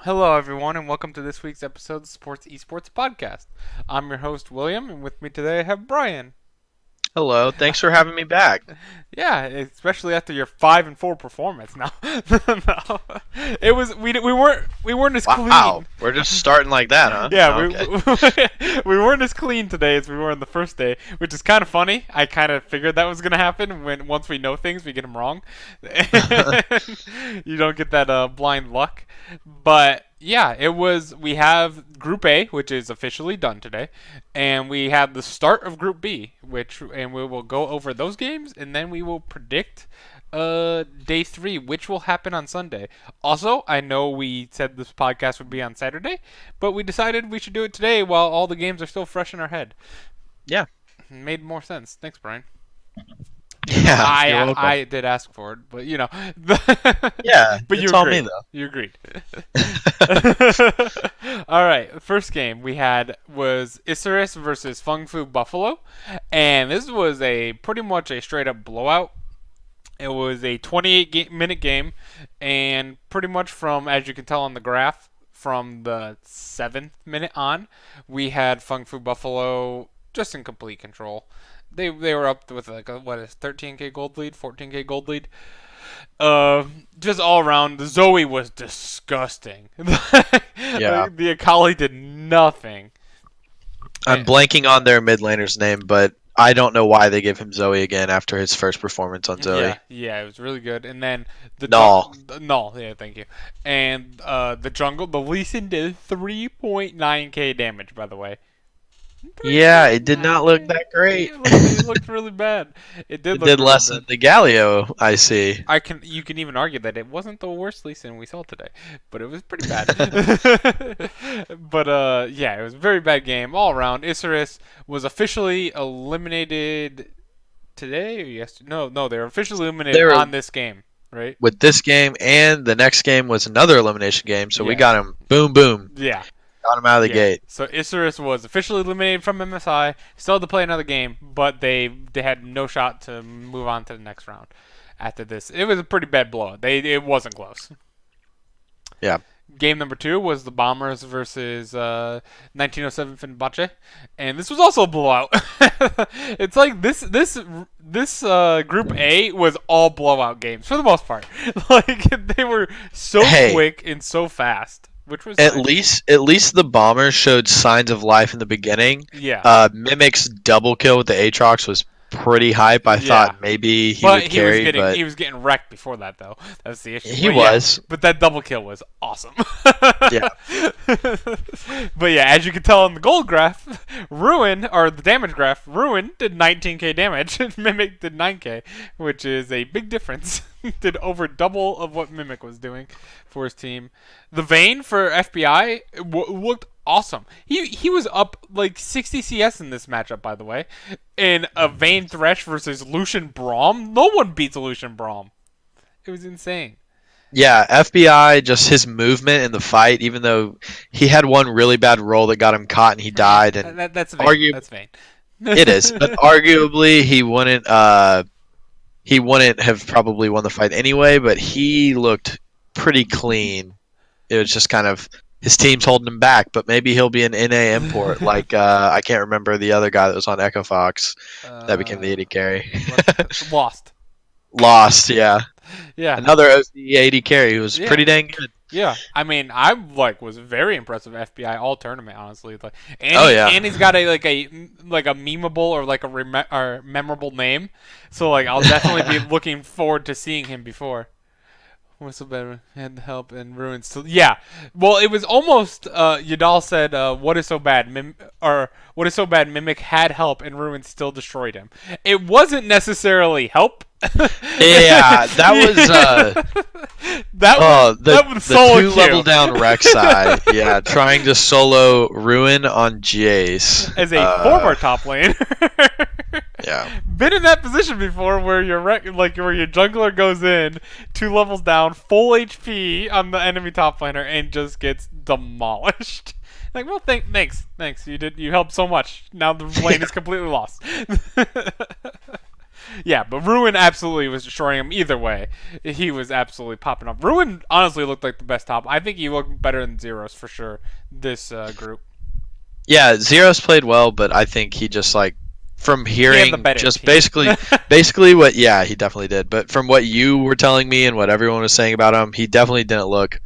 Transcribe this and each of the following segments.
Hello, everyone, and welcome to this week's episode of the Sports Esports Podcast. I'm your host, William, and with me today I have Brian. Hello, thanks for having me back. Yeah, especially after your 5-4 performance. Now, no, it was we weren't as Wow, clean. we're just starting like that, huh? Yeah, Okay. we weren't as clean today as we were on the first day, which is kind of funny. I kind of figured that was gonna happen when once we know things, we get them wrong. You don't get that blind luck, but yeah, it was. We have Group A, which is officially done today, and we have the start of Group B, and we will go over those games, and then we will predict day 3, which will happen on Sunday. Also, I know we said this podcast would be on Saturday, but we decided we should do it today while all the games are still fresh in our head. Yeah. It made more sense. Thanks, Brian. Yeah, you're welcome. I did ask for it, but you know, Yeah, but you it's all me agreed. though. You agreed. All right, first game we had was Isurus versus Fung Fu Buffalo, and this was a pretty much a straight up blowout. It was a 28-minute game, and pretty much from, as you can tell on the graph, from the 7th minute on, we had Fung Fu Buffalo just in complete control. They were up with like a, what is 13k gold lead, 14k gold lead. Just all around, Zoe was disgusting. Yeah. The Akali did nothing. I'm blanking on their mid laner's name, but I don't know why they give him Zoe again after his first performance on Zoe. Yeah, it was really good. And then Null. Null, yeah, thank you. And the jungle, the Lee Sin did 3.9k damage, by the way. Yeah, it did not look that great. It looked really bad. It did. It Look did really less bad. than the Galio, I see. You can even argue that it wasn't the worst Lee Sin we saw today, but it was pretty bad. But yeah, it was a very bad game all around. Isurus was officially eliminated today or yesterday. No, they were officially eliminated They were on this game, right? with this game, and the next game was another elimination game, so we Yeah. got him. Boom, boom. Yeah. Got him out of the gate. So Isurus was officially eliminated from MSI. Still had to play another game, but they had no shot to move on to the next round. After this, it was a pretty bad blowout. It wasn't close. Yeah. Game number 2 was the Bombers versus 1907 Fenerbahce, and this was also a blowout. It's like this Group A was all blowout games for the most part. Like they were so quick and so fast. Which was At nice. least the Bombers showed signs of life in the beginning. Yeah. Mimic's double kill with the Aatrox was pretty hype. I thought maybe he would carry, but he was getting wrecked before that though. That was the issue. he But was. yeah, but that double kill was awesome. Yeah. But yeah, as you can tell on the gold graph, Ruin or the damage graph, Ruin did 19k damage, and Mimic did 9k, which is a big difference. Did over double of what Mimic was doing for his team. The Vayne for FBI looked awesome. He was up like 60 CS in this matchup, by the way. In a Vayne Thresh versus Lucian Braum, no one beats Lucian Braum. It was insane. Yeah, FBI, just his movement in the fight, even though he had one really bad roll that got him caught and he died, and That's Vayne. That's Vayne. it is, but arguably he wouldn't have probably won the fight anyway, but he looked pretty clean. It was just kind of his team's holding him back, but maybe he'll be an NA import like I can't remember the other guy that was on Echo Fox that became the AD carry. Lost. Lost, yeah. Yeah. Another OC AD carry who was pretty dang good. Yeah, I mean, I was very impressed with FBI all tournament, honestly. Like, and he's got a memeable or like or memorable name, so like I'll definitely be looking forward to seeing him before. What's so bad? Had help and ruins. So, yeah, well, it was almost. Yadal said, "What is so bad?" What is so bad? Mimic had help and ruins still destroyed him. It wasn't necessarily help. Yeah, that was that was solo the 2 level down Rek'Sai. Yeah, trying to solo Ruin on Jace as a former top laner. Yeah, been in that position before where where your jungler goes in 2 levels down, full HP on the enemy top laner, and just gets demolished. Like, well, thanks. You helped so much. Now the lane is completely lost. Yeah, but Ruin absolutely was destroying him either way. He was absolutely popping up. Ruin honestly looked like the best top. I think he looked better than Zeros for sure. This group, Yeah, Zeros played well, but I think he just like from he had the hearing better just team. basically what yeah, he definitely did. But from what you were telling me and what everyone was saying about him, he definitely didn't look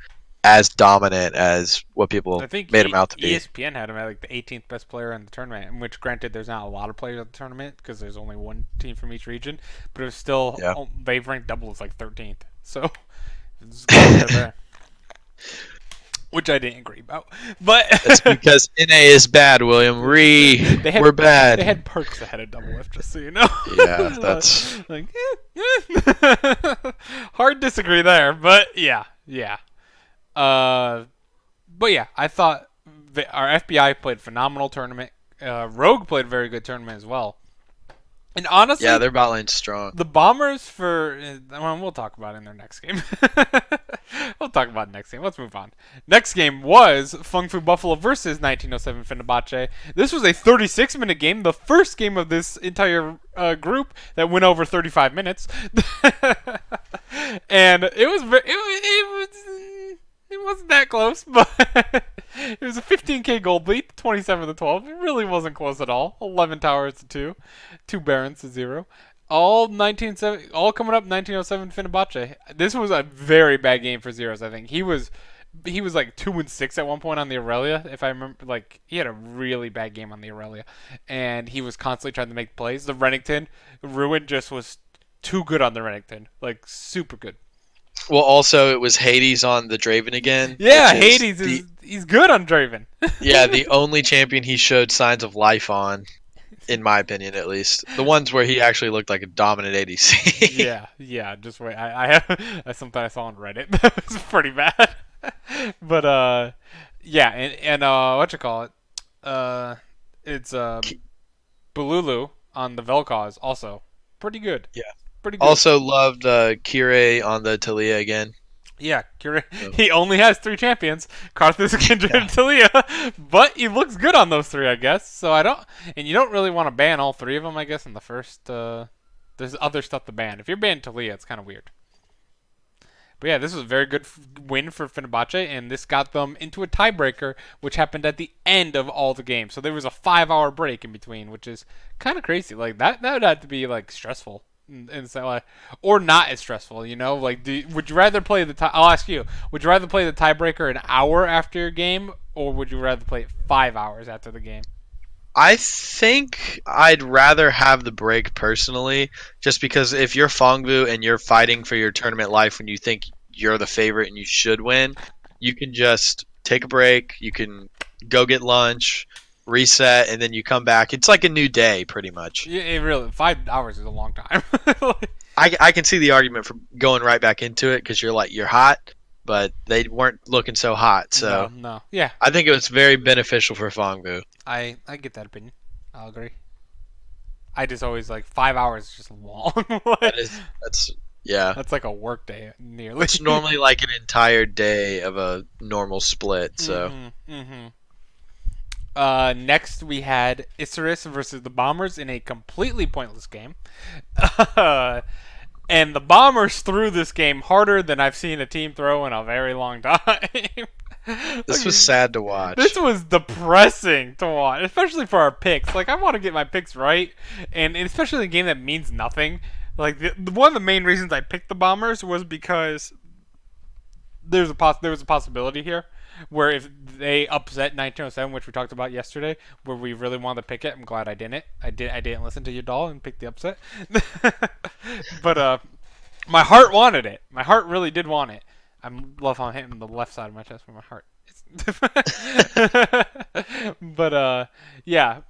as dominant as what I people think made him out to be. ESPN had him at like the 18th best player in the tournament. In which, granted, there's not a lot of players at the tournament because there's only one team from each region, but it was still Yeah. they've ranked double as like 13th. So it's good there. Which I didn't agree about, but That's because NA is bad, William. they had We're bad. they had perks that had a double F, just so you know. Yeah, that's like hard disagree there, but yeah. Uh, but yeah, I thought our FBI played phenomenal tournament. Rogue played a very good tournament as well. And yeah, honestly, their bot lane's strong. the Bombers for well, we'll talk about it in their next game. We'll talk about it next game. Let's move on. Next game was Fung Fu Buffalo versus 1907 Fenerbahce. This was a 36-minute game, the first game of this entire group that went over 35 minutes, and it wasn't that close, but it was a 15k gold lead, 27 to 12. It really wasn't close at all. 11 towers to 2 barons to 0. All coming up 1907 Fenerbahce. This was a very bad game for Zeros. I think he was like 2-6 at one point on the Aurelia. If I remember, like he had a really bad game on the Aurelia, and he was constantly trying to make plays. The Renington Ruin just was too good on the Renington, like super good. Well, also it was Hades on the Draven again. Yeah, which is Hades the, he's good on Draven. yeah, the only champion he showed signs of life on, in my opinion at least. The ones where he actually looked like a dominant ADC. Yeah. Just wait. I have that's something I saw on Reddit. That was pretty bad. But yeah, and what you call it? It's Bululu on the Vel'Koz also pretty good. Yeah. Pretty good. Also loved Kire on the Talia again. Yeah, So, he only has 3 champions: Karthus, Kindred, yeah. and Talia. But he looks good on those 3, I guess. So I don't, and you don't really want to ban all 3 of them, I guess. In the first, there's other stuff to ban. If you're banning Talia, it's kind of weird. But yeah, this was a very good win for Fenerbahce, and this got them into a tiebreaker, which happened at the end of all the games. So there was a 5-hour break in between, which is kind of crazy. Like that would have to be like stressful, and so or not as stressful. You know, like would you rather play the tie? I'll ask you: would you rather play the tiebreaker an hour after your game, or would you rather play it 5 hours after the game? I think I'd rather have the break personally, just because if you're Fongbu and you're fighting for your tournament life when you think you're the favorite and you should win, you can just take a break, you can go get lunch, reset, and then you come back. It's like a new day, pretty much. Yeah, it really 5 hours is a long time. I can see the argument for going right back into it because you're hot, but they weren't looking so hot. So no, yeah, I think it was very beneficial for Fongbu. I get that opinion. I'll agree. I just always like 5 hours is just long. That's yeah. That's like a work day nearly. It's normally like an entire day of a normal split. So next we had Isurus versus the Bombers in a completely pointless game. And the Bombers threw this game harder than I've seen a team throw in a very long time. this was sad to watch. This was depressing to watch, especially for our picks. Like, I want to get my picks right, and especially in a game that means nothing. Like, one of the main reasons I picked the Bombers was because there was a possibility here where if they upset 1907, which we talked about yesterday, where we really wanted to pick it. I'm glad I didn't. I didn't listen to your doll and pick the upset. But my heart wanted it. My heart really did want it. I love how I'm hitting the left side of my chest with my heart. But yeah,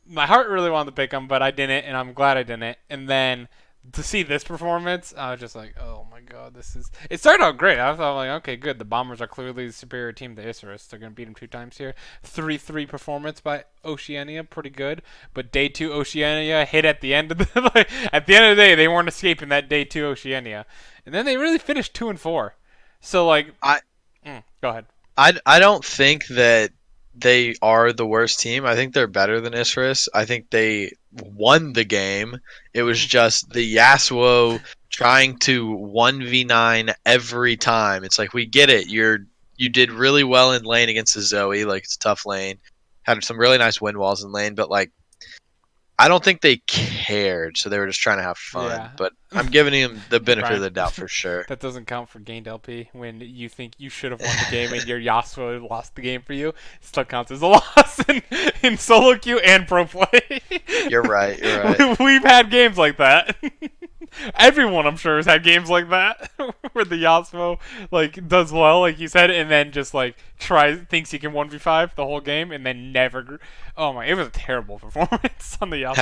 my heart really wanted to pick them, but I didn't, and I'm glad I didn't. And then to see this performance, I was just like, oh my god, this is. It started out great. I thought like, okay, good. The Bombers are clearly the superior team to Isurus. They're gonna beat them 2 times here. 3-3 performance by Oceania, pretty good. But day 2 Oceania hit at the end of the like, at the end of the day, they weren't escaping that day 2 Oceania, and then they really finished 2-4. So like, go ahead. I don't think that they are the worst team. I think they're better than Isris. I think they won the game. It was just the Yasuo trying to 1v9 every time. It's like we get it. You did really well in lane against the Zoe, like it's a tough lane. Had some really nice wind walls in lane, but like I don't think they cared, so they were just trying to have fun. Yeah. But I'm giving them the benefit of Brian, the doubt for sure. that doesn't count for gained LP when you think you should have won the game and your Yasuo lost the game for you. It still counts as a loss in solo queue and pro play. You're right. You're right. We've had games like that. Everyone, I'm sure, has had games like that where the Yasuo like does well, like you said, and then just like thinks he can 1v5 the whole game, and then never. Oh my! It was a terrible performance on the Yasuo.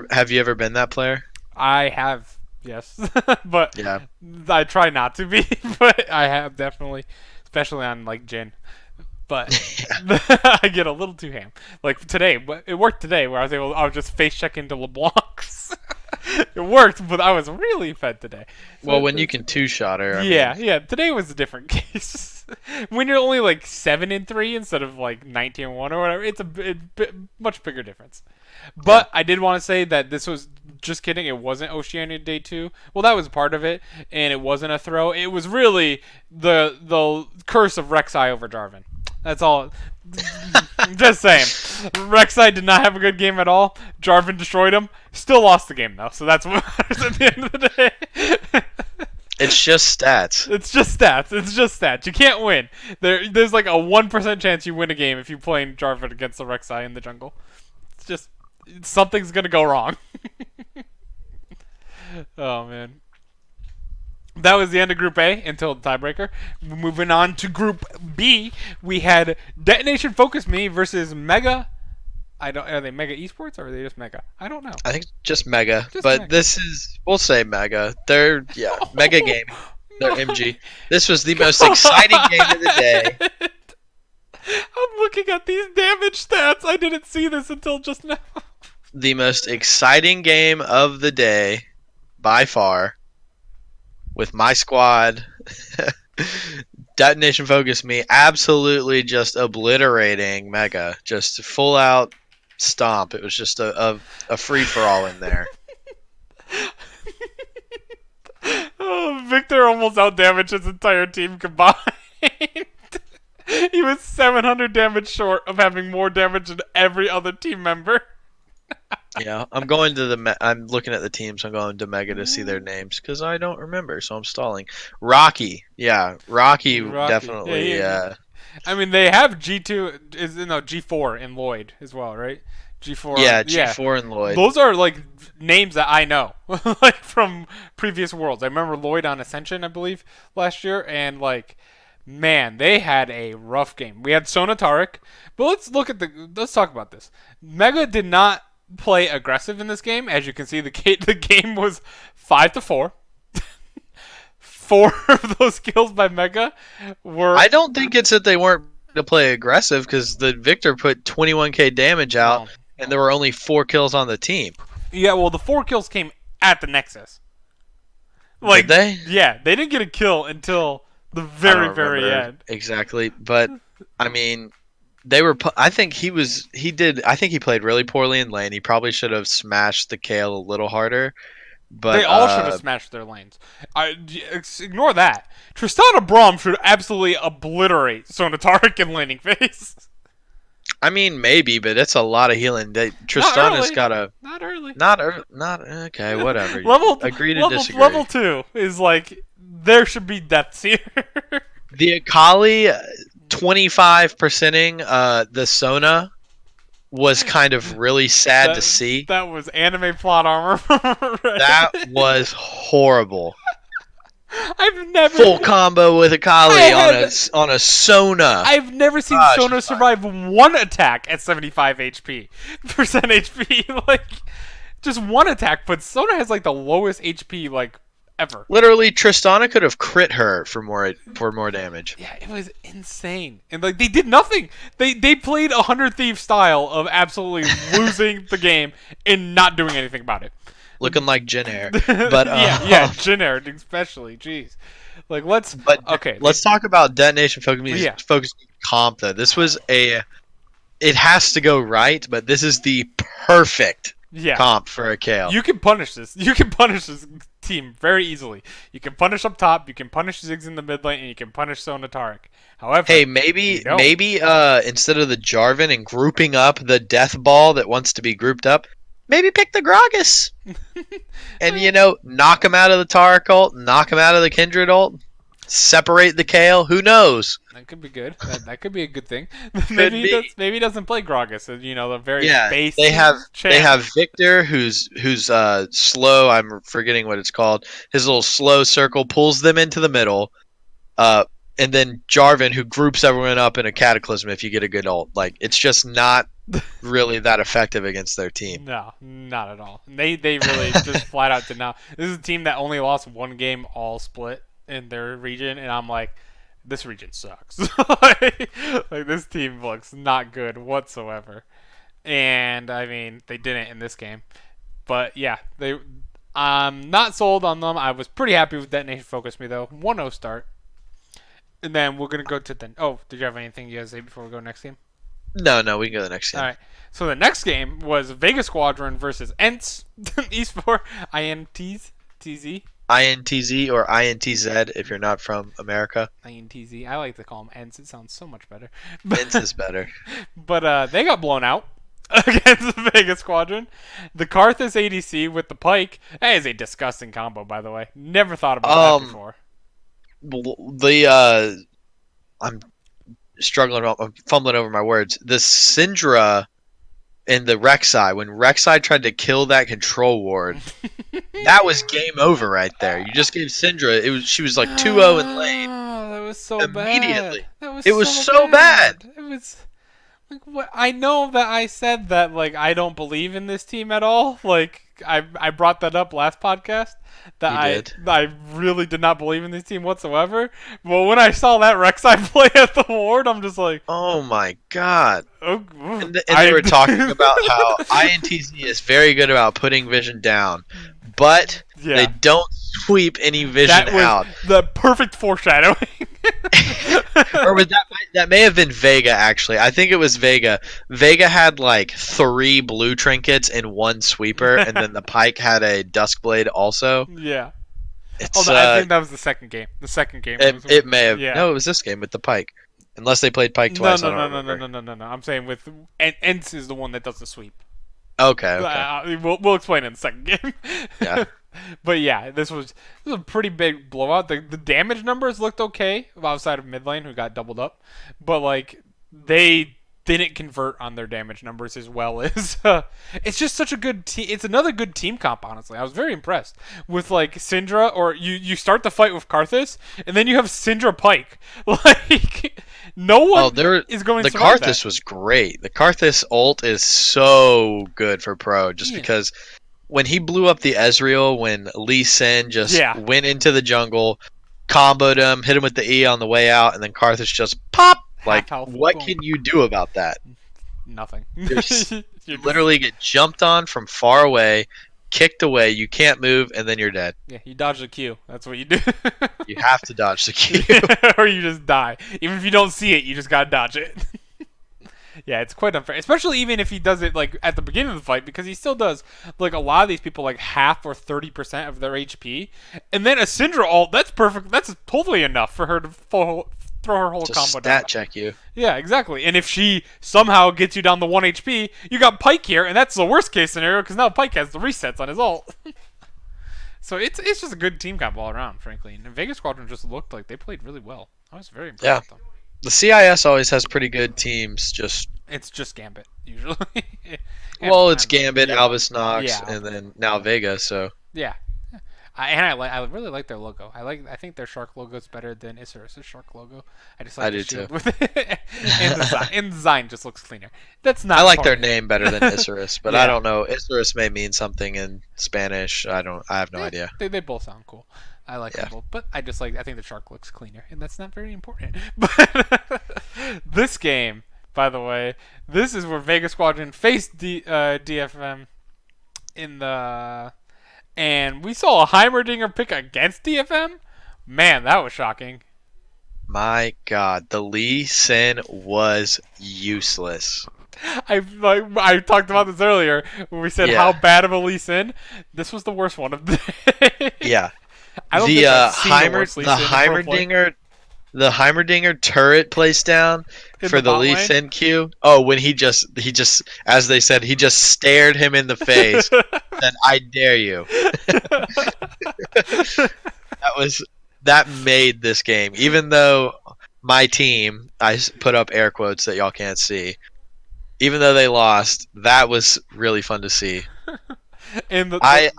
Have you ever been that player? I have, yes, but Yeah. I try not to be, but I have definitely, especially on like Jin. But I get a little too ham. Like today, but it worked today where I was just face check into LeBlanc's. It worked, but I was really fed today. So Well, when you can two-shot her. yeah. Today was a different case. When you're only like 7-3 instead of like 19-1 or whatever, it's much bigger difference. But I did want to say that this was just kidding. It wasn't Oceania Day 2. Well, that was part of it, and it wasn't a throw. It was really the curse of Rek'Sai over Jarvan. That's all. Just saying. Rek'Sai did not have a good game at all. Jarvan destroyed him. Still lost the game, though, so that's what matters at the end of the day. It's just stats. It's just stats. It's just stats. You can't win. There's like a 1% chance you win a game if you play Jarvan against the Rek'Sai in the jungle. It's just something's gonna go wrong. Oh man. That was the end of Group A until the tiebreaker. Moving on to Group B, we had Detonation Focus Me versus Mega. Are they Mega Esports or are they just Mega? I don't know. I think just Mega, Just but Mega. this is we'll say Mega. They're Mega game. They're MG. This was the most exciting game of the day. I'm looking at these damage stats. I didn't see this until just now. The most exciting game of the day by far. With my squad, Detonation Focus Me absolutely just obliterating Mega, just full out stomp. It was just a free for all in there. Oh, Victor almost outdamaged his entire team combined. He was 700 damage short of having more damage than every other team member. Yeah, I'm looking at the teams. I'm going to Mega to see their names because I don't remember, so I'm stalling. Rocky, Rocky. Definitely. Yeah. I mean, they have G4 in Lloyd as well, right? G4. Yeah, G4 and Lloyd. Those are like names that I know, like from previous worlds. I remember Lloyd on Ascension, I believe, last year, and like, man, they had a rough game. We had Sona Taric, but let's talk about this. Mega did not play aggressive in this game. As you can see, the game was 5-4. 4 of those kills by Mega were. I don't think it's that they weren't to play aggressive because the Victor put 21k damage out, and there were only 4 kills on the team. Yeah, well, the 4 kills came at the Nexus. Like, did they? Yeah, they didn't get a kill until the very, very end. Exactly, but I mean, they were. I think he played really poorly in lane. He probably should have smashed the Kale a little harder. But they all should have smashed their lanes. Ignore that. Tristana Braum should absolutely obliterate Sonataric in laning phase. I mean, maybe, but it's a lot of healing. Tristana's got a not early. Not okay, whatever. Agree to disagree. Level 2 is like there should be deaths here. The Akali 25%ing the Sona was kind of really sad to see. That was anime plot armor. That was horrible. I've never full combo with Akali on a Sona. I've never seen Sona survive one attack at 75 HP percent HP. Like just one attack, but Sona has like the lowest HP like ever. Literally, Tristana could have crit her for more damage. Yeah, it was insane, and like they did nothing. They played 100 Thieves style of absolutely losing the game and not doing anything about it. Looking like Jin Air, but yeah, Jin Air especially. Jeez, like let's talk about Detonation Focus comp though. This was a it has to go right, but this is the perfect Yeah. comp for a Kale. You can punish this. You can punish this team very easily. You can punish up top, you can punish Ziggs in the mid lane, and you can punish Sona Taric. However, Hey, you maybe don't. maybe instead of the Jarvan and grouping up the Death Ball that wants to be grouped up, maybe pick the Gragas and knock him out of the Taric ult, knock him out of the Kindred ult, separate the Kale. Who knows? That could be good. That could be a good thing. Could be. Maybe he doesn't play Gragas. The very Yeah, base they have champ. Victor who's slow. I'm forgetting what it's called. His little slow circle pulls them into the middle. Uh, and then Jarvan who groups everyone up in a cataclysm if you get a good ult. Like it's just not really that effective against their team. No, not at all. They really just flat out did not. This is a team that only lost one game all split in their region, and I'm like, this region sucks. like this team looks not good whatsoever. And I mean, they didn't in this game. But yeah, I'm not sold on them. I was pretty happy with Detonation Focus Me though. 1-0 start. And then we're gonna go to the. Oh, did you have anything you guys say before we go next game? No, we can go to the next game. All right. So the next game was Vega Squadron versus Ents Esports INTs TZ. INTZ or INTZ if you're not from America. INTZ. I like to call them Ents. It sounds so much better. Vince is better. But they got blown out against the Vega Squadron. The Karthus ADC with the Pike. That is a disgusting combo, by the way. Never thought about that before. I'm struggling. I'm fumbling over my words. The Syndra and the Rek'Sai. When Rek'Sai tried to kill that control ward, that was game over right there. You just gave Syndra. She was like 2-0 in lane. Oh, that was so Immediately. bad. That was it was so bad. It was like what I know that I said that like I don't believe in this team at all. Like I brought that up last podcast that I really did not believe in this team whatsoever. But when I saw that Rek'Sai play at the ward, I'm just like, oh my god. Oh, and they were talking about how INTZ is very good about putting vision down, but they don't sweep any vision out. The perfect foreshadowing. Or was that may have been Vega actually. I think it was Vega. Vega had like 3 blue trinkets and 1 sweeper, and then the Pike had a Duskblade also. Yeah. It's, I think that was the second game. The second game. It may have. Yeah. No, it was this game with the Pike. Unless they played Pike twice. No. I'm saying with Ents is the one that does the sweep. Okay. We'll explain it in the second game. Yeah. But yeah, this was a pretty big blowout. The damage numbers looked okay outside of mid lane, who got doubled up, but like they didn't convert on their damage numbers as well as. It's just such a good team. It's another good team comp, honestly. I was very impressed with like Syndra, or you start the fight with Karthus, and then you have Syndra Pike. Like no one is going to survive Karthus that. was great. The Karthus ult is so good for pro, just because. When he blew up the Ezreal, when Lee Sin just went into the jungle, comboed him, hit him with the E on the way out, and then Karthus just pop. Like, what can you do about that? Nothing. You literally get jumped on from far away, kicked away, you can't move, and then you're dead. Yeah, you dodge the Q. That's what you do. You have to dodge the Q. Or you just die. Even if you don't see it, you just gotta dodge it. Yeah, it's quite unfair, especially even if he does it like at the beginning of the fight, because he still does like a lot of these people like half or 30% of their HP, and then a Syndra ult. That's perfect. That's totally enough for her to throw her whole combo down. Stat check you. Yeah, exactly. And if she somehow gets you down to 1 HP, you got Pike here, and that's the worst case scenario because now Pike has the resets on his ult. So it's just a good team comp all around, frankly. And Vegas Squadron just looked like they played really well. I was very impressed with them. The CIS always has pretty good teams. It's just Gambit usually. Well, it's Gambit, Albus Nox, and then now Vega. So yeah, I really like their logo. I think their shark logo is better than Isurus' shark logo. I just like the shield with it, and the design just looks cleaner. That's not. I like their name better than Isurus, but I don't know. Isurus may mean something in Spanish. I have no idea. They both sound cool. I like them both, but I think the shark looks cleaner, and that's not very important. But this game, by the way, this is where Vega Squadron faced DFM and we saw a Heimerdinger pick against DFM. Man, that was shocking. My God, the Lee Sin was useless. I talked about this earlier when we said how Yeah, bad of a Lee Sin. This was the worst one of the. yeah. I don't think I've seen a Heimer, worse Lee Sin in pro play the Heimerdinger turret placed down in for the the bot Lee lane. Sin Q. Oh, when he just, as they said, he just stared him in the face. Said, "I dare you." That was that made this game. Even though my team, put up air quotes that y'all can't see. Even though they lost, that was really fun to see. and I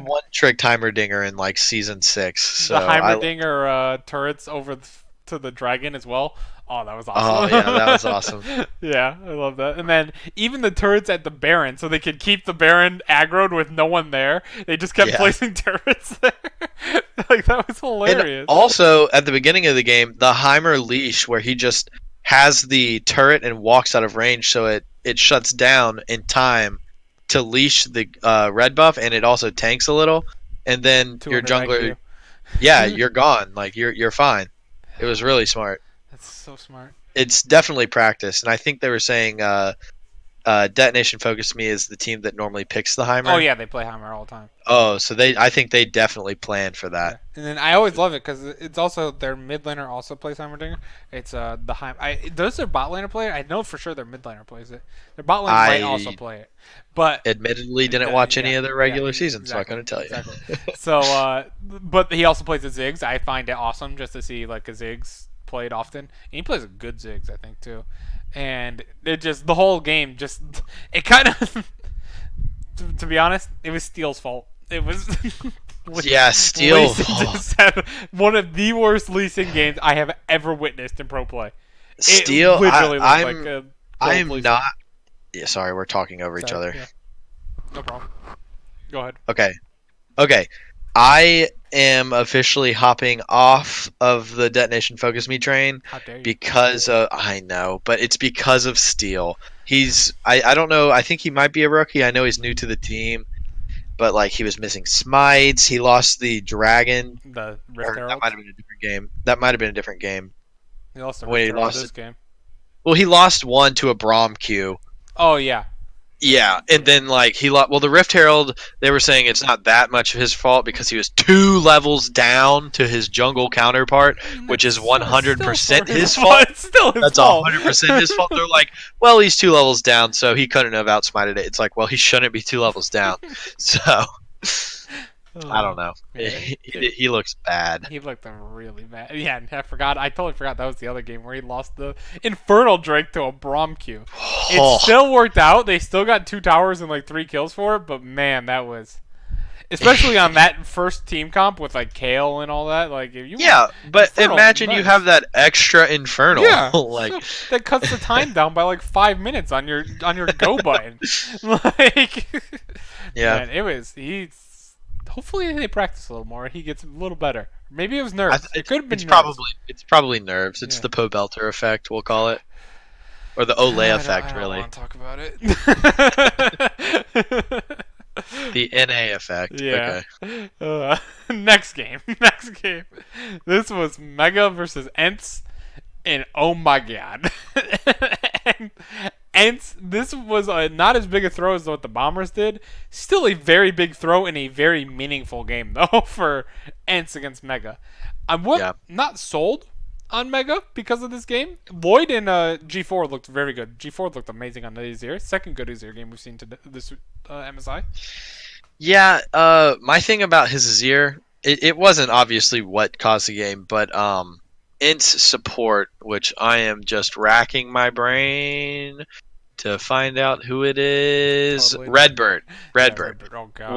one tricked Heimerdinger in like season 6, the so I Heimerdinger turrets over to the dragon as well. Oh, that was oh awesome. yeah, that was awesome. Yeah, I love that. And then even the turrets at the Baron, so they could keep the Baron aggroed with no one there. They just kept Yeah. placing turrets there. Like that was And hilarious. also at the beginning of the game, the Heimer leash where he just has the turret and walks out of range, so it shuts down in time to leash the red buff, and it also tanks a little, and then your 200 jungler, IQ. yeah, you're gone. Like you're fine. It was really smart. That's so smart. It's definitely practice, and I think they were saying Detonation Focus Me is the team that normally picks the Heimer. Oh yeah, they play Heimer all the time. Oh, so I think they definitely planned for Yeah. that. And then I always love it because it's also their mid laner also plays Heimerdinger. It's the Heimer. Does their bot laner play it? I know for sure their mid laner plays it. Their bot lane might also I play it, but admittedly didn't watch any of their regular seasons, so I exactly, couldn't tell you. exactly. So, but he also plays the Ziggs. I find it awesome just to see like a Ziggs played often, and he plays a good Ziggs, I think too. And it just the whole game just it kind of to be honest, it was Steele's fault. It was Yeah, Steel. Lee Sin just had one of the worst Lee Sin games I have ever witnessed in pro play. It Steel. literally looked I'm like a I'm Lee Sin. not. Yeah, sorry, we're talking over each Sorry, other. yeah. No problem. Go ahead. Okay. I am officially hopping off of the Detonation Focus Me train How dare you? because I know, but it's because of Steel. I don't know. I think he might be a rookie. I know he's new to the team, but like he was missing smites. He lost the dragon. The Or Rift that Herald. might have been a different game. That might have been a different game. He lost the when he Rift Herald lost this game. Well, he lost one to a Braum Q. Oh yeah. Yeah, and then like he lost. Well, the Rift Herald, they were saying it's not that much of his fault because he was 2 levels down to his jungle counterpart, which is 100% his fault. It's still his That's fault. 100% his fault. They're like, well, he's 2 levels down, so he couldn't have outsmited it. It's like, well, he shouldn't be 2 levels down. So I don't know. Yeah. He looks bad. He looked really bad. Yeah, and I forgot. I totally forgot that was the other game where he lost the Infernal Drake to a Braum Q. It Oh, still worked out. They still got 2 towers and like 3 kills for it, but man, that was especially on that first team comp with like Kale and all that. Like if you yeah, but Infernal, imagine you nice. have that extra Infernal. Yeah, like that cuts the time down by like 5 minutes on your go button. Like, yeah. man, he's. Hopefully they practice a little more. He gets a little better. Maybe it was nerves. It could have been nerves. It's probably nerves. It's Yeah. the Poe Belter effect, we'll call it, or the Olay effect, really. I don't want to talk about it. The NA effect. Yeah. Okay. Next game. Next game. This was Mega versus Ents, and oh my god. and Ents, this was not as big a throw as what the Bombers did. Still a very big throw in a very meaningful game, though, for Ents against Mega. I'm not sold on Mega because of this game. Lloyd and G4 looked very good. G4 looked amazing on the Azir. Second good Azir game we've seen today, this MSI. Yeah. My thing about his Azir, it wasn't obviously what caused the game, but Int's support, which I am just racking my brain to find out who it is. Totally. Redbird. Oh god.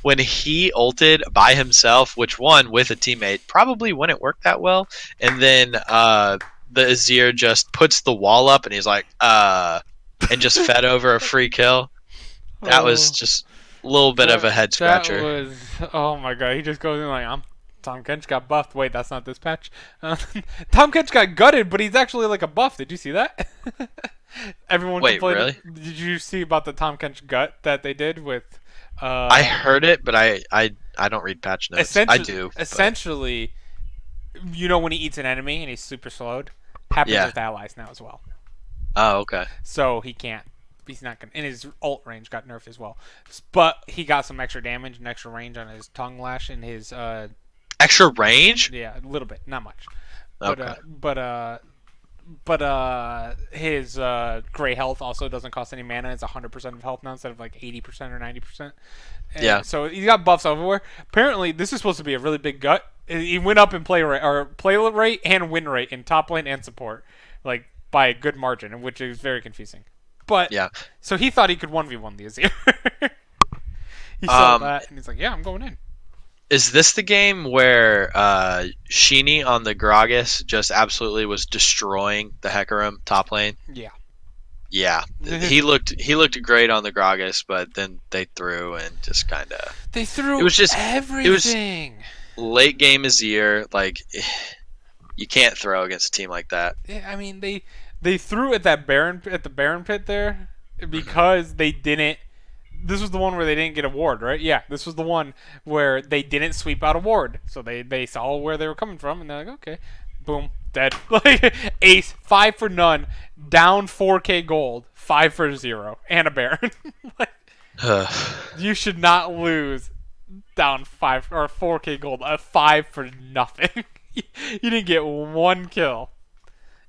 When he ulted by himself, which one with a teammate probably wouldn't work that well, and then the Azir just puts the wall up and he's like and just fed over a free kill. That was just a little bit of a head scratcher. That was, oh my god, he just goes in like, Tom Kench got buffed. Wait, that's not this patch. Tom Kench got gutted, but he's actually like a buff. Did you see that? Everyone Wait, complained. really? Did you see about the Tom Kench gut that they did with? I heard it, but I don't read patch notes. I do. Essentially, you know when he eats an enemy and he's super slowed, happens Yeah. with allies now as well. Oh, okay. so he can't. He's not gonna. And his ult range got nerfed as well, but he got some extra damage and extra range on his tongue lash and his Extra range? yeah, a little bit, not much, but Okay. his gray health also doesn't cost any mana. It's 100% of health now instead of like 80% or 90%. Yeah. And so he's got buffs everywhere. Apparently, this is supposed to be a really big gut. He went up in play rate and win rate in top lane and support, like by a good margin, which is very confusing. But Yeah. so he thought he could 1v1 the Azir. He saw Um, that and he's like, "Yeah, I'm going in." is this the game where Sheeny on the Gragas just absolutely was destroying the Hecarim top lane? Yeah. Yeah, he looked great on the Gragas, but then they threw and just kind of They threw it was just everything. late game Azir. Like you can't throw against a team like that. Yeah, I mean they threw at the Baron pit there Mhm. because they didn't. This was the one where they didn't get a ward, right? Yeah, this was the one where they didn't sweep out a ward, so they saw where they were coming from, and they're like, okay, boom, dead. Like ace, 5 for none, down 4K gold, 5 for 0, and a Baron. Like you should not lose down 4K gold, a 5 for nothing. You didn't get one kill.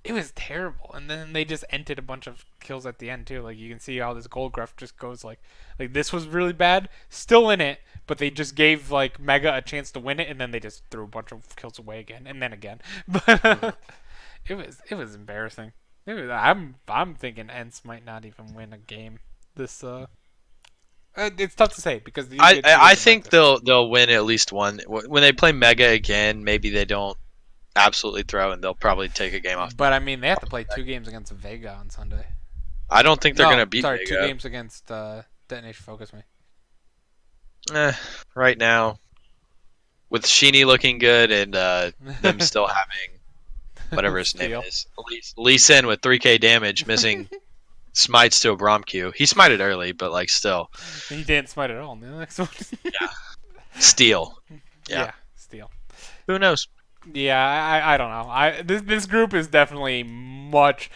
It was terrible, and then they just ended a bunch of kills at the end too. Like you can see how this gold gruff just goes like this was really bad, still in it, but they just gave like Mega a chance to win it, and then they just threw a bunch of kills away again, and then again. But it was embarrassing. I'm thinking Ents might not even win a game. This it's tough to say because you I get two I days of think practice. they'll win at least one when they play Mega again. Maybe they don't absolutely throw, and they'll probably take a game off. But I mean, they have to play 2 games against Vega on Sunday. I don't think they're No, gonna beat sorry, two Mega. games against Detonation Focus Me. Right now, with Sheeny looking good and them still having whatever his name Steal. is, Lee Sin with 3K damage, missing smites to a Braum Q. He smited early, but like still, He didn't smite at all in the next one. steal. Yeah. Yeah, steal. Who knows? Yeah, I don't know. This group is definitely much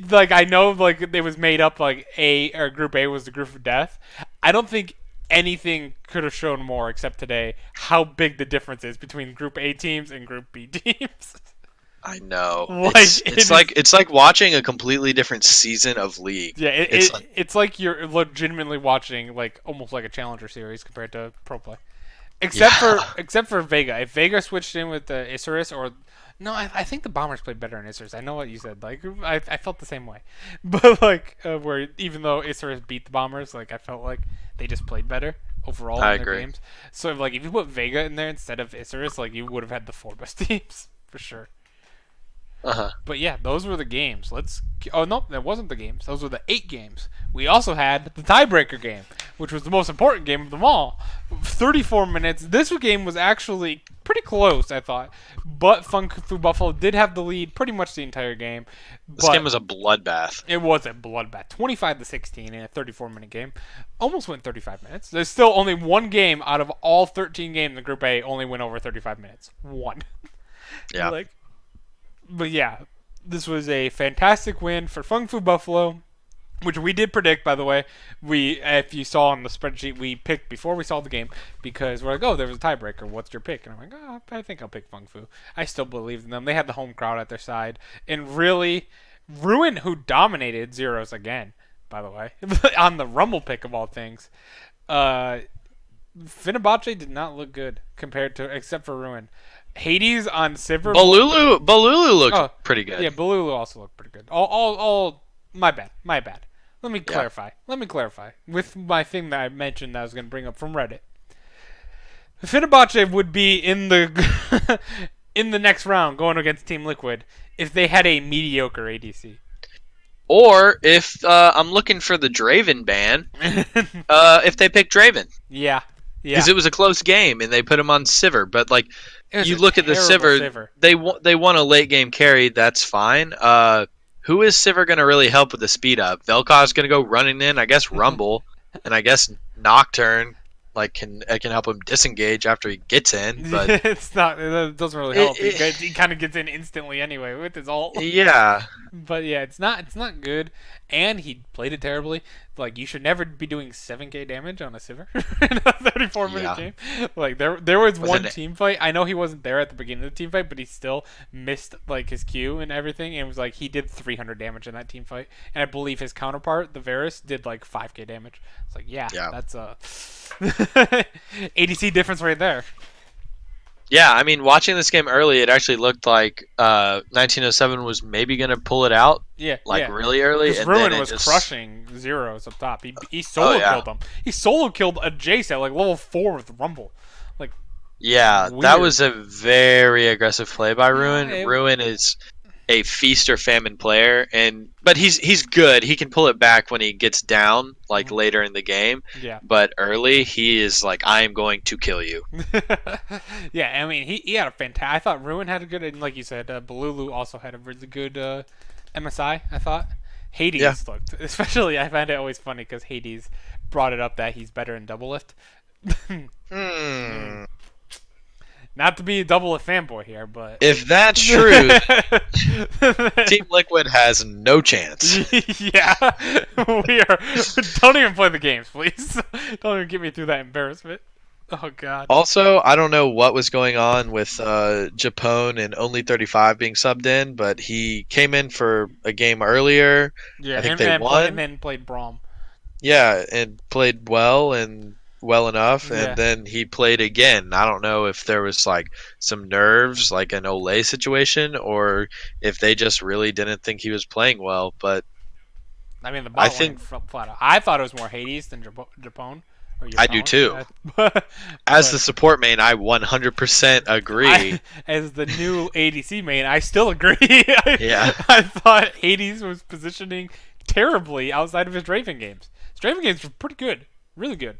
like I know like it was made up like Group A was the group of death. I don't think anything could have shown more except today how big the difference is between Group A teams and Group B teams. I know. Like, It's like watching a completely different season of League. Yeah, It's like it's like you're legitimately watching like almost like a challenger series compared to pro play. Except for yeah, except for Vega. If Vega switched in with the Isurus or no, I think the Bombers played better in Isurus. I know what you said. Like I felt the same way, but like where even though Isurus beat the Bombers, like I felt like they just played better overall I in their agree. games. So like if you put Vega in there instead of Isurus, like you would have had the 4 best teams for sure. Uh-huh. But yeah, those were the games. Oh no, that wasn't the games. Those were the 8 games. We also had the tiebreaker game, which was the most important game of them all. 34 minutes. This game was actually pretty close, I thought. But Fun Fu Buffalo did have the lead pretty much the entire game. This game But was a bloodbath. it was a bloodbath. 25-16 in a 34-minute game. Almost went 35 minutes. There's still only one game out of all 13 games in Group A only went over 35 minutes. One. Yeah. Like, but yeah, this was a fantastic win for Fung Fu Buffalo, which we did predict, by the way. If you saw on the spreadsheet, we picked before we saw the game because we're like, oh, there was a tiebreaker. What's your pick? And I'm like, oh, I think I'll pick Fung Fu. I still believe in them. They had the home crowd at their side, and really, Ruin, who dominated Zeros again, by the way, on the Rumble pick of all things. Fenerbahce did not look good compared to, except for Ruin. Hades on Sivir. Balulu looked Oh, pretty good. yeah, Balulu also looked pretty good. All. My bad. Let me clarify. With my thing that I mentioned that I was going to bring up from Reddit. Fenerbahce would be in the in the next round going against Team Liquid if they had a mediocre ADC. Or if I'm looking for the Draven ban, if they pick Draven. Yeah. Because it was a close game and they put him on Sivir. But like you look at the terrible Sivir, they won a late game carry. That's fine. Who is Sivir going to really help with the speed up? Velkoz's going to go running in. I guess Rumble, and I guess Nocturne. like can help him disengage after he gets in, but It's not. It doesn't really it, help. it He kind of gets in instantly anyway with his ult. yeah, But yeah, it's not. It's not good. And he played it terribly. Like you should never be doing 7k damage on a Sivir in a 34-minute yeah. game. Like there was Was one it team fight. I know he wasn't there at the beginning of the team fight, but he still missed like his Q and everything. And it was like he did 300 damage in that team fight. And I believe his counterpart, the Varus, did like 5k damage. It's like yeah, yeah. that's a ADC difference right there. Yeah, I mean, watching this game early, it actually looked like 1907 was maybe going to pull it out, Yeah, like yeah. really early, Because and then Ruin it was just crushing zeros up top. He oh solo yeah, killed him. He solo killed a Jace at like level 4 with Rumble. Like yeah, that weird. was a very aggressive play by Yeah, Ruin. Ruin is a feast or famine player, but he's good. He can pull it back when he gets down, like later in the game. yeah. But early, he is like, I am going to kill you. Yeah, I mean he had a fantastic. I thought Ruin had a good, and like you said, Balulu also had a really good MSI. I thought Yeah. Hades looked, especially I find it always funny because Hades brought it up that he's better in double lift. Hmm. Not to be a double lift fanboy here, but If that's true, Team Liquid has no chance. yeah, we are. Don't even play the games, please. Don't even get me through that embarrassment. Oh God. Also, I don't know what was going on with Japone and Only 35 being subbed in, but he came in for a game earlier. Yeah, I think they won. and then played Braum. Yeah, and played well and well enough, Yeah. and then he played again. I don't know if there was like some nerves, like an Olay situation, or if they just really didn't think he was playing well. But I mean, the I bot think lane flat out. I thought it was more Hades than Japone. Or I do Japone. too. but As the support main, I 100% agree. as the new ADC main, I still agree. Yeah. I thought Hades was positioning terribly outside of his Draven games. His Draven games were pretty good, really good.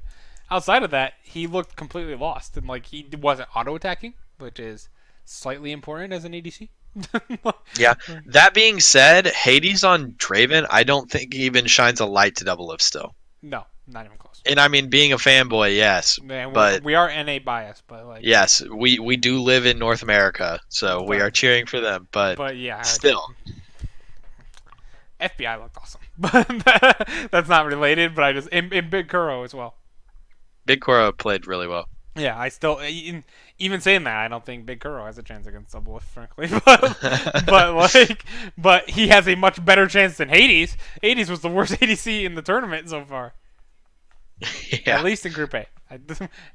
Outside of that, he looked completely lost, and like he wasn't auto attacking, which is slightly important as an ADC. Yeah. That being said, Hades on Draven, I don't think he even shines a light to double lift still. No, not even close. And I mean, being a fanboy, yes, Man, but we are NA biased, but like yes, we do live in North America, so we are cheering for them. But yeah, still, FBI looked awesome, but that's not related. But I just in Big Kuro as well. Big Cora played really well. Yeah, I still even saying that I don't think Big Kuro has a chance against Doublelift, frankly. But he has a much better chance than Hades. Hades was the worst ADC in the tournament so far. Yeah. At least in Group A. I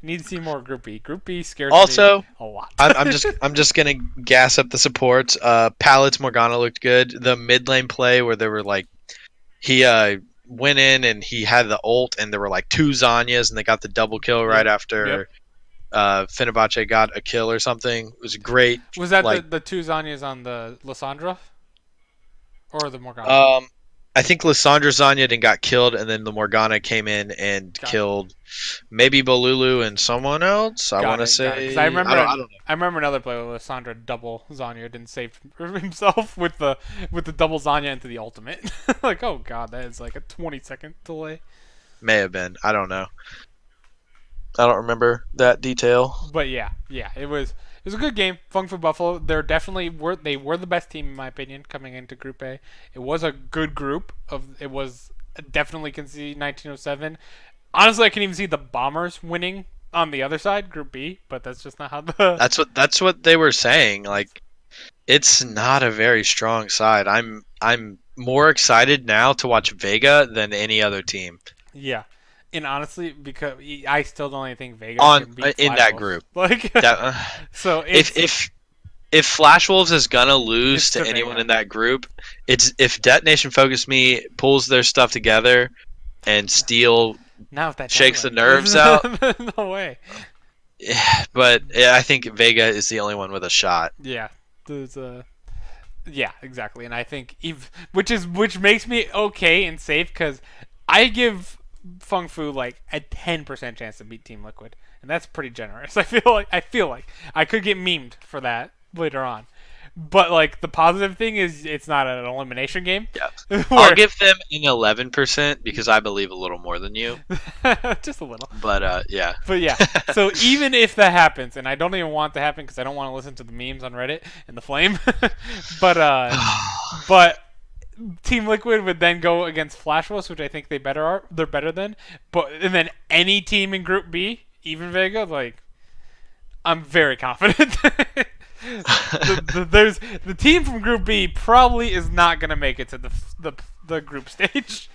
need to see more Group B. Group B scares Also, me a lot. I'm just gonna gas up the supports. Pallets Morgana looked good. The mid lane play where there were like he went in and he had the ult and there were like two Zanyas and they got the double kill right after Fenerbahce got a kill or something. It was great. Was that like the two Zanyas on the Lissandra? Or the Morgana? I think Lissandra Zanya then got killed, and then the Morgana came in and killed maybe Bolulu and someone else. I want to say. I remember. I don't know. I remember another play where Lissandra double Zanya didn't save himself with the double Zanya into the ultimate. Like, oh god, that is like a 20-second delay. May have been. I don't know. I don't remember that detail. But yeah, it was a good game. Fung Fu Buffalo, they were the best team in my opinion coming into Group A. It was a good group it was definitely can see 1907. Honestly, I can even see the Bombers winning on the other side, Group B, but that's just not how That's what they were saying. Like, it's not a very strong side. I'm more excited now to watch Vega than any other team. Yeah. And honestly, because I still don't even think Vega On can beat in Flash that Wolves. group. Like, so if Flash Wolves is gonna lose It's to to anyone Vega. in that group, it's if Detonation Focus Me pulls their stuff together and Steel now if that shakes the dynamite- nerves out. No way. But yeah, I think Vega is the only one with a shot. Yeah, there's yeah, exactly, and I think which makes me okay and safe because I give Fung Fu like a 10% chance to beat Team Liquid, and that's pretty generous. I feel like I could get memed for that later on, But like the positive thing is it's not an elimination game. Yeah. I'll Where give them an 11% because I believe a little more than you. just a little. But yeah. But yeah, so even if that happens, and I don't even want it to happen because I don't want to listen to the memes on Reddit and the flame, but Team Liquid would then go against Flashwolves, which I think they're better than. But and then any team in Group B, even Vega, like I'm very confident. There's the team from Group B probably is not gonna make it to the group stage.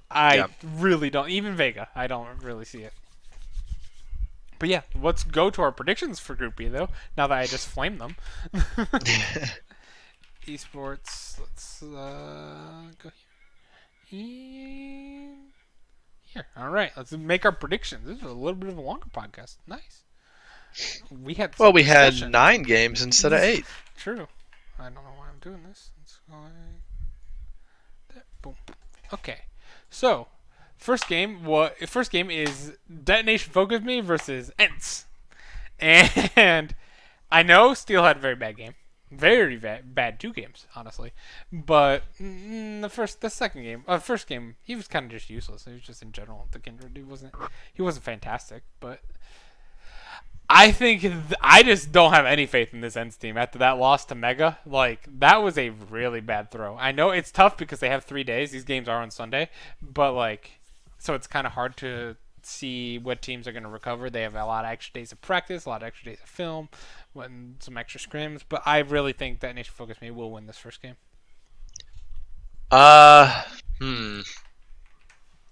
I Yeah. really don't. Even Vega, I don't really see it. But yeah, let's go to our predictions for Group B though. Now that I just flamed them. Esports. Let's go here. Here. All right. Let's make our predictions. This is a little bit of a longer podcast. Nice. We had Well, we had discussion. 9 games instead of 8. True. I don't know why I'm doing this. Let's go like that. Boom. Okay. So, first game is Detonation Focus Me versus Ents. And I know Steel had a very bad game. Very bad 2 games, honestly. But first game, he was kind of just useless. He was just in general the Kindred. He wasn't fantastic, but I think I just don't have any faith in this Ends team after that loss to Mega. Like that was a really bad throw. I know it's tough because they have 3 days. These games are on Sunday, but like, so it's kind of hard to see what teams are going to recover. They have a lot of extra days of practice, a lot of extra days of film, and some extra scrims. But I really think that Nation Focus Me will win this first game.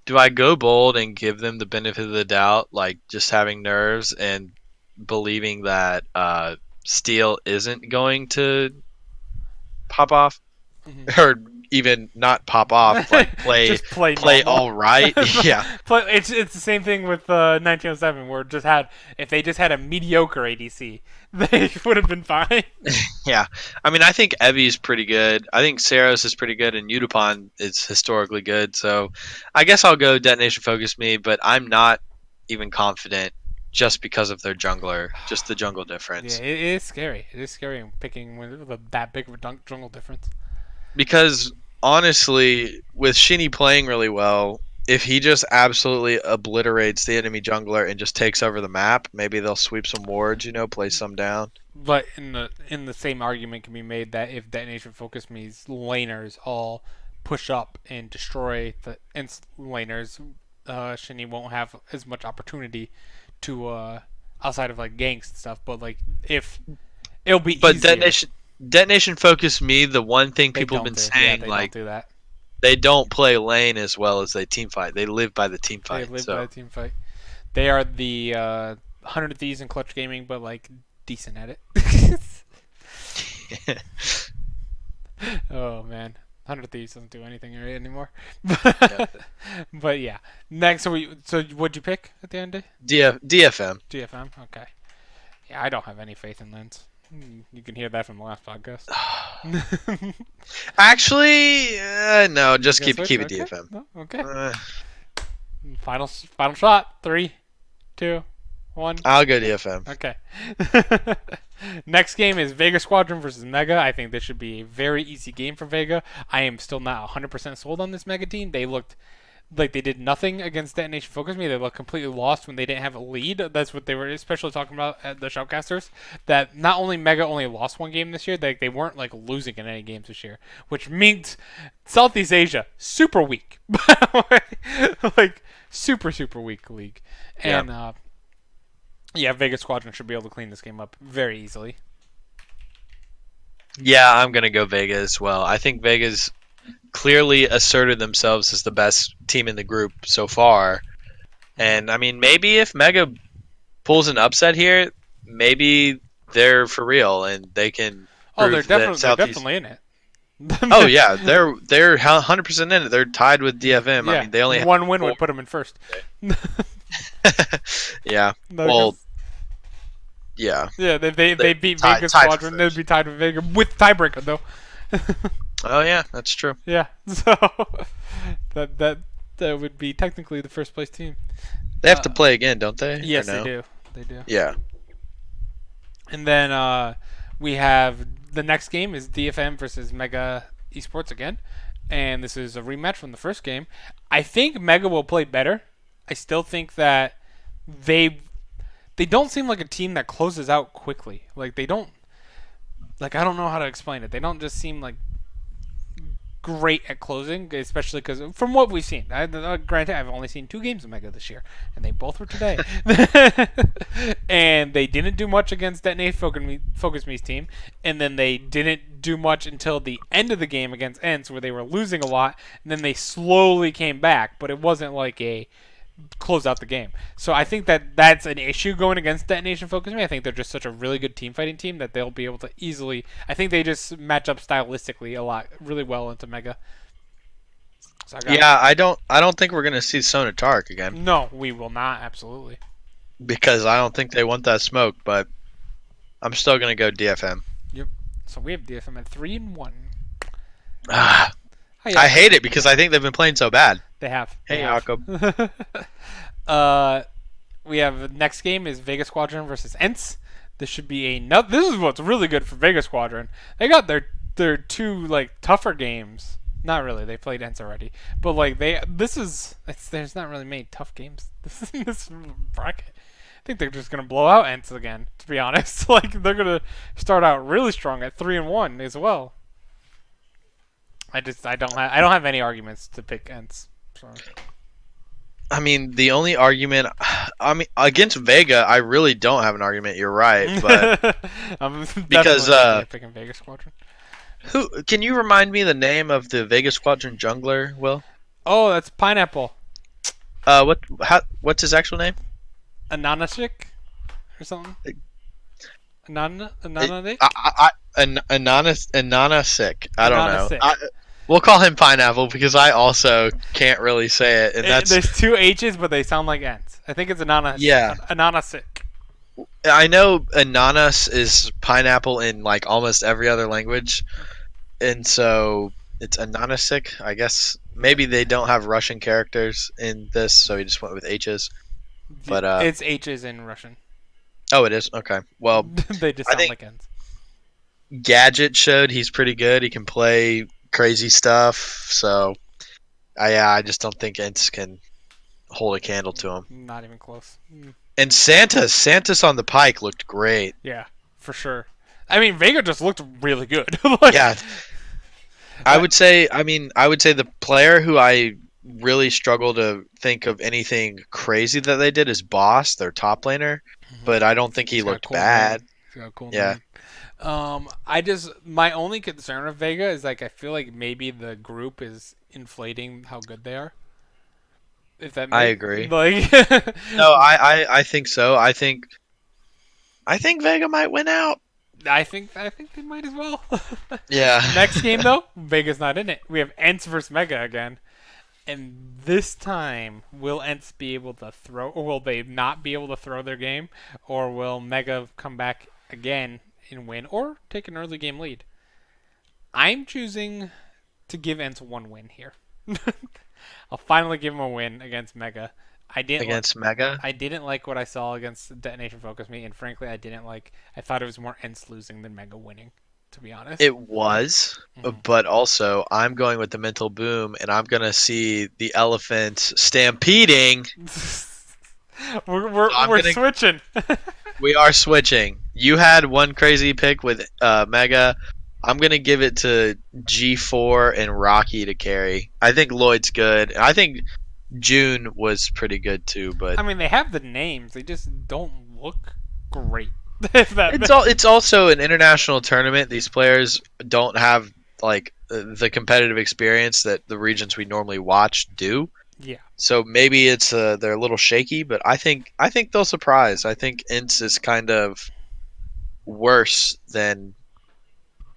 Do I go bold and give them the benefit of the doubt, like just having nerves and believing that Steel isn't going to pop off, or even not pop off, like Just play all right? Yeah, It's the same thing with 1907, where if they just had a mediocre ADC, they would have been fine. yeah. I mean, I think Evi's pretty good. I think Saros is pretty good, and Udapon is historically good. So, I guess I'll go Detonation Focus Me, but I'm not even confident just because of their jungler, just the jungle difference. Yeah, it is scary. It is scary picking that big of a jungle difference. Because honestly, with Shinny playing really well, if he just absolutely obliterates the enemy jungler and just takes over the map, maybe they'll sweep some wards, play some down. But in the same argument can be made that if Detonation Focus Me's laners all push up and destroy the laners, Shinny won't have as much opportunity to outside of like ganks and stuff. But like if it'll be but easier. Detonation Focus Me, the one thing people have been saying, they like, don't do that. they don't play lane as well as they team fight. They live by the team fight. They live by the team fight. They are the 100 Thieves in Clutch Gaming, but like decent at it. Oh man, 100 Thieves doesn't do anything right anymore. But yeah, next. So what'd you pick at the end of DFM. GFM? Okay. Yeah, I don't have any faith in Lens. You can hear that from the last podcast. Actually, no, just keep it Okay. DFM. No? Okay. Final shot. 3, 2, 1. I'll go DFM. Okay. Next game is Vega Squadron versus Mega. I think this should be a very easy game for Vega. I am still not 100% sold on this Mega team. They looked like they did nothing against Detonation Focus Me. They looked completely lost when they didn't have a lead. That's what they were especially talking about at the Shoutcasters. That not only Mega only lost 1 game this year, they weren't like losing in any games this year, which means Southeast Asia super weak, like super weak league. And yeah, Vega Squadron should be able to clean this game up very easily. Yeah, I'm gonna go Vega as well. I think Vega's clearly asserted themselves as the best team in the group so far. And I mean, maybe if Mega pulls an upset here, maybe they're for real and they can. Oh, they're definitely in it. Oh yeah, they're 100% in it. They're tied with DFM. Yeah, I mean, they only have 1 win would put them in first. Yeah. No, well. Yeah. Yeah, they beat tied Vega Squadron. They'd be tied with Vega with tiebreaker though. Oh yeah, that's true. Yeah, so that would be technically the first place team. They have to play again, don't they? Yes, no? they do. They do. Yeah. And then We have the next game is DFM versus Mega Esports again, and this is a rematch from the first game. I think Mega will play better. I still think that they they don't seem like a team that closes out quickly. Like they don't like I don't know how to explain it. They don't just seem like great at closing, especially because from what we've seen. Granted, I've only seen 2 games of Mega this year, and they both were today. And they didn't do much against Detonate Focus Me's team, and then they didn't do much until the end of the game against Ents, where they were losing a lot, and then they slowly came back, but it wasn't like a close out the game. So I think that that's an issue going against Detonation Focus Me. I think they're just such a really good team fighting team that they'll be able to easily. I think they just match up stylistically a lot, really well into Mega. So I don't think we're gonna see Sona Tark again. No, we will not. Absolutely. Because I don't think they want that smoke. But I'm still gonna go DFM. Yep. So we have DFM at 3-1. I hate it because I think they've been playing so bad. They have. Hey, Jakob. We have next game is Vega Squadron versus Ents. This should be this is what's really good for Vega Squadron. They got their 2 like tougher games. Not really. They played Ents already, but like there's not really many tough games in this bracket. I think they're just gonna blow out Ents again. To be honest, like they're gonna start out really strong at 3-1 as well. I don't have any arguments to pick Ents. Sorry. I mean, the only argument, against Vega, I really don't have an argument. You're right, but I'm because picking Vega Squadron. Who can you remind me the name of the Vega Squadron jungler? Will? Oh, that's Pineapple. What's his actual name? Ananasik or something. Ananasik. Ananasik. I don't know. We'll call him Pineapple because I also can't really say it. And there's 2 H's, but they sound like N's. I think it's Ananas. Yeah. Ananasik. I know ananas is pineapple in like almost every other language, and so it's Ananasik. I guess maybe they don't have Russian characters in this, so he just went with H's. But it's H's in Russian. Oh, it is? Okay. Well, they just sound like N's. Gadget showed he's pretty good. He can play crazy stuff. So, I just don't think Ents can hold a candle to him. Not even close. And Santos on the pike looked great. Yeah, for sure. I mean, Vega just looked really good. Yeah. I would say the player who I really struggle to think of anything crazy that they did is Boss, their top laner, but I don't think he looked bad. He's got a cool yeah. Name. My only concern with Vega is like I feel like maybe the group is inflating how good they are. If that I agree. Like No, I think so. I think Vega might win out. I think they might as well. Yeah. Next game though, Vega's not in it. We have Ents versus Mega again. And this time, will Ents be able to throw, or will they not be able to throw their game, or will Mega come back again and win, or take an early game lead? I'm choosing to give Ents 1 win here. I'll finally give him a win against Mega. Mega? I didn't like what I saw against Detonation Focus Me, and frankly, I thought it was more Ents losing than Mega winning, to be honest. It was, but also I'm going with the mental boom, and I'm gonna see the elephants stampeding. we're switching. We are switching. You had one crazy pick with Mega. I'm gonna give it to G4 and Rocky to carry. I think Lloyd's good. I think June was pretty good too, but I mean they have the names. They just don't look great. It's also an international tournament. These players don't have like the competitive experience that the regions we normally watch do. Yeah. So maybe it's they're a little shaky, but I think they'll surprise. I think Ints is kind of worse than.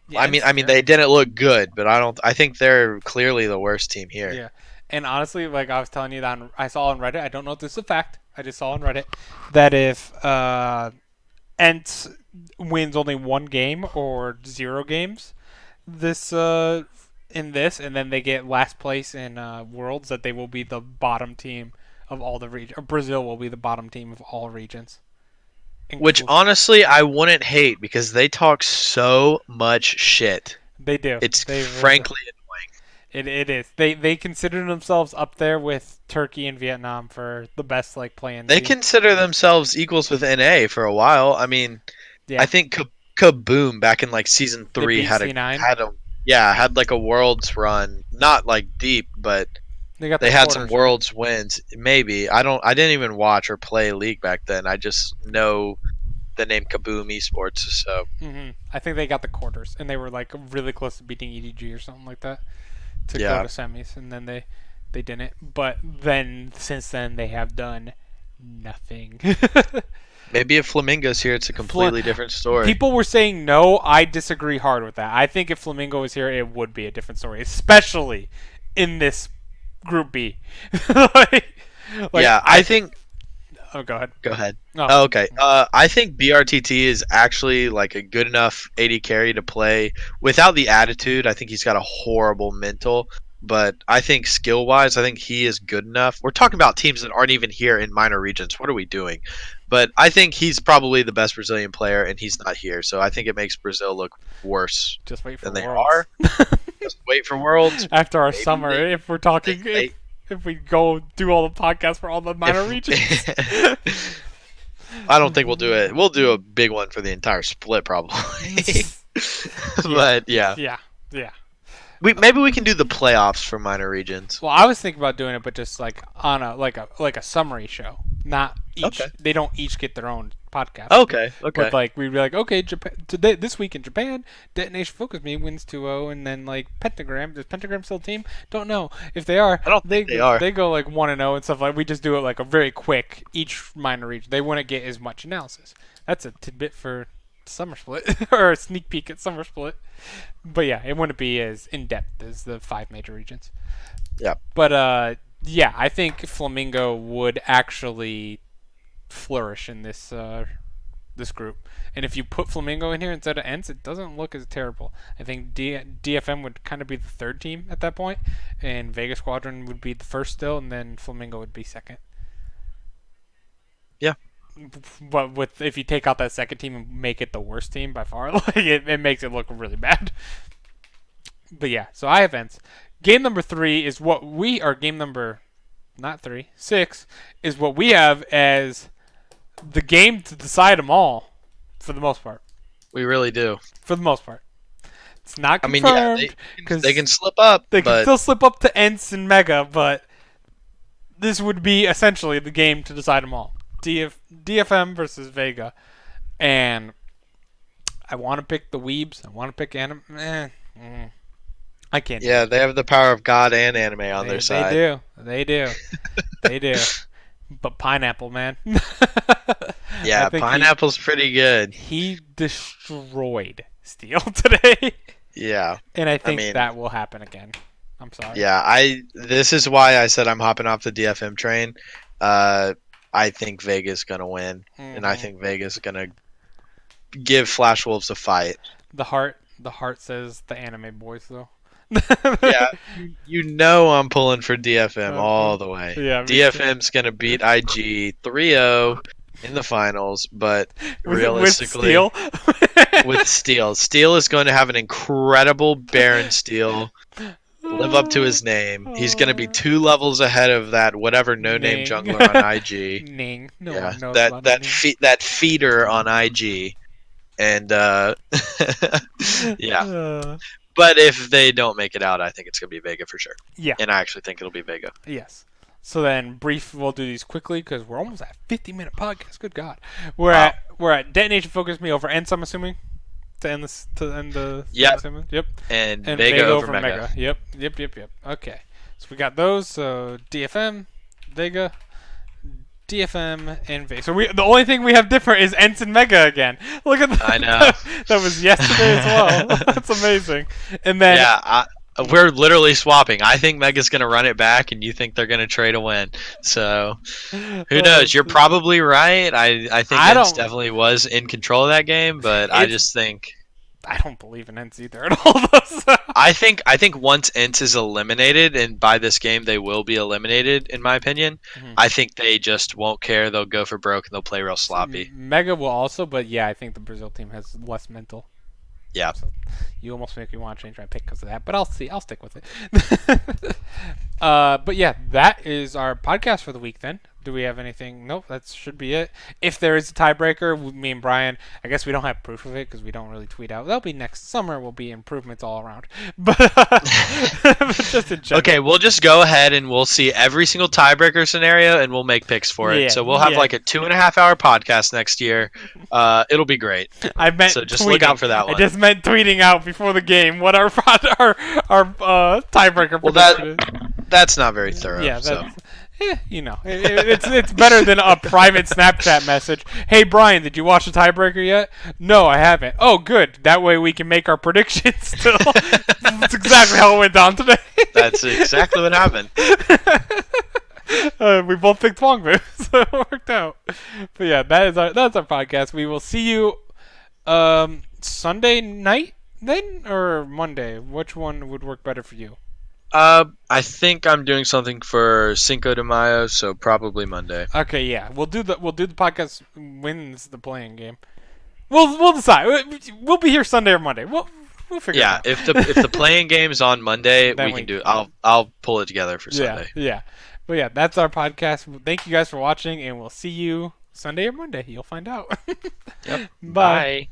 Yeah, I mean they didn't look good, but I think they're clearly the worst team here. Yeah. And honestly, like I was telling you that I saw on Reddit, I don't know if this is a fact. I just saw on Reddit that if Ents wins only 1 game or 0 games in this, and then they get last place in Worlds, that they will be the bottom team of all the regions. Brazil will be the bottom team of all regions. Which honestly I wouldn't hate because they talk so much shit. They do. It's They really do. frankly It is. They consider themselves up there with Turkey and Vietnam for the best like playing they team. consider themselves equals with NA for a while. I mean, Yeah. I think Kaboom back in like season They 3 beat C9. had like a worlds run, not like deep, but They got the they had some quarters, right? worlds wins. Maybe I didn't even watch or play League back then. I just know the name Kaboom Esports. So I think they got the quarters, and they were like really close to beating EDG or something like that to go yeah, to semis, and then they didn't. But then since then they have done nothing. maybe if Flamingo's here, it's a completely different story. People were saying no. I disagree hard with that. I think if Flamingo was here, it would be a different story, especially in this Group B. like, Yeah, I think. Oh, go ahead. Go ahead. No. Oh, okay. I think BRTT is actually like a good enough AD carry to play without the attitude. I think he's got a horrible mental, but I think skill wise, I think he is good enough. We're talking about teams that aren't even here in minor regions. What are we doing? But I think he's probably the best Brazilian player, and he's not here. So I think it makes Brazil look worse Just wait for than they Worlds. are. Just wait for Worlds. After our Maybe summer, if we're talking, if we go do all the podcasts for all the minor regions. I don't think we'll do it. We'll do a big one for the entire split, probably. But yeah, yeah. maybe we can do the playoffs for minor regions. Well, I was thinking about doing it, but just like on a summary show, not each. Okay. They don't each get their own podcast. Okay. But like we'd be like, okay, Japan today this week in Japan, Detonation Focus Me wins 2-0, and then like Pentagram. Does Pentagram still a team? Don't know if they are. I don't think they are. They go like 1-0 and stuff like. We just do it like a very quick each minor region. They wouldn't get as much analysis. That's a tidbit for Summer Split or a sneak peek at Summer Split. But yeah, it wouldn't be as in depth as the 5 major regions. Yeah. But yeah, I think Flamingo would actually flourish in this group. And if you put Flamingo in here instead of Ents, it doesn't look as terrible. I think DFM would kind of be the third team at that point, and Vega Squadron would be the first still, and then Flamingo would be second. Yeah. But if you take out that second team and make it the worst team by far, like it makes it look really bad. But yeah, so I have Ents. Game number 3 is what we are. Game number, not 3, 6 is what we have as the game to decide them all, for the most part. We really do. For the most part, it's not confirmed. I mean, yeah, they can slip up. They can still slip up to Ents and Mega, but this would be essentially the game to decide them all. DFM versus Vega, and I want to pick the Weebs. I want to pick Anime. I can't. Yeah, they have the power of God and anime on their side. They do. They do. But Pineapple, man. Yeah, Pineapple's pretty good. He destroyed Steel today. Yeah. And I think that will happen again. I'm sorry. Yeah, this is why I said I'm hopping off the DFM train. I think Vega's going to win, and I think Vega's going to give Flash Wolves a fight. The heart says the anime boys, though. Yeah, you know I'm pulling for DFM all the way. Yeah, DFM's going to beat IG 3-0 in the finals, but realistically... With Steel. Steel is going to have an incredible Baron Steel. Live up to his name. He's going to be 2 levels ahead of that whatever no-name jungler on IG. Ning. No yeah, one knows that feeder on IG. And yeah. But if they don't make it out, I think it's going to be Vega for sure. Yeah. And I actually think it'll be Vega. Yes. So then we'll do these quickly because we're almost at 50-minute podcast. Good God. We're at Detonation Focus Me over Ents, I'm assuming. To end the Yep. Yep. And Vega over Mega. Yep. Okay. So we got those. So DFM, Vega, DFM, and Vega. So the only thing we have different is Ents and Mega again. Look at that. I know. That was yesterday as well. That's amazing. And then we're literally swapping. I think Mega's going to run it back, and you think they're going to trade a win. So, who knows? You're probably right. I think Ents definitely was in control of that game, but I just think I don't believe in Ents either at all. So. I think once Ents is eliminated, and by this game they will be eliminated, in my opinion. Mhm. I think they just won't care. They'll go for broke and they'll play real sloppy. Mega will also, but yeah, I think the Brazil team has less mental. Yeah. So you almost make me want to change my pick because of that, but I'll see. I'll stick with it. But yeah, that is our podcast for the week. Then, do we have anything? Nope, that should be it. If there is a tiebreaker, me and Brian, I guess we don't have proof of it because we don't really tweet out. That'll be next summer. Will be improvements all around. But, but just in general. Okay, we'll just go ahead and we'll see every single tiebreaker scenario and we'll make picks for it. Yeah, So we'll have like a 2.5-hour podcast next year. It'll be great. I meant So just tweeting. look out for that one. I just meant tweeting out before the game what our tiebreaker. Well, prediction is. that's not very thorough. Yeah, so. it's better than a private Snapchat message. Hey Brian, did you watch the tiebreaker yet? No, I haven't. Oh, good. That way we can make our predictions still. That's exactly how it went down today. That's exactly what happened. We both picked Pongbu, so it worked out. But yeah, that's our podcast. We will see you Sunday night then or Monday. Which one would work better for you? I think I'm doing something for Cinco de Mayo, so probably Monday. Okay, yeah, we'll do the podcast wins the playing game. We'll decide. We'll be here Sunday or Monday. We'll figure it out. Yeah, if the playing game's on Monday, Then we we can do it. I'll pull it together for Sunday. Yeah. But yeah, that's our podcast. Thank you guys for watching, and we'll see you Sunday or Monday. You'll find out. Yep. Bye. Bye.